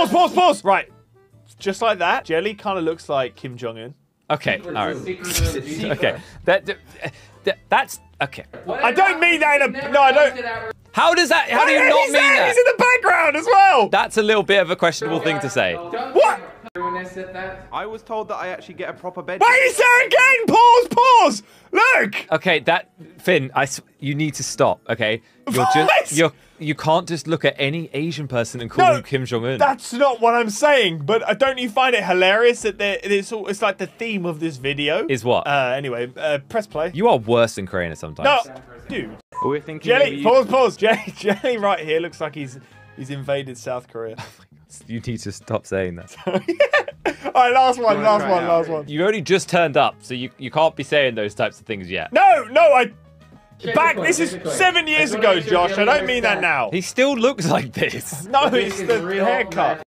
Pause. Right. Just like that. Jelly kind of looks like Kim Jong-un. Okay, all right. Okay, that's okay. I don't mean that in a... No, I don't... How does that... How do you not mean that? He's in the background as well! That's a little bit of a questionable thing to say. What? When I said that, I was told that I actually get a proper bed. Wait, he's there again! Pause! Look! Okay, Finn, you need to stop, okay? You can't just look at any Asian person and call him Kim Jong-un. That's not what I'm saying, but don't you find it hilarious that it's like the theme of this video? Is what? Anyway, press play. You are worse than Karina sometimes. No, dude. We're thinking Jelly, pause. Jelly right here looks like he's invaded South Korea. You need to stop saying that. All right, last one. You only just turned up, so you can't be saying those types of things yet. No, this is 7 years ago, Josh. I don't mean that now. He still looks like this. No, it's the haircut.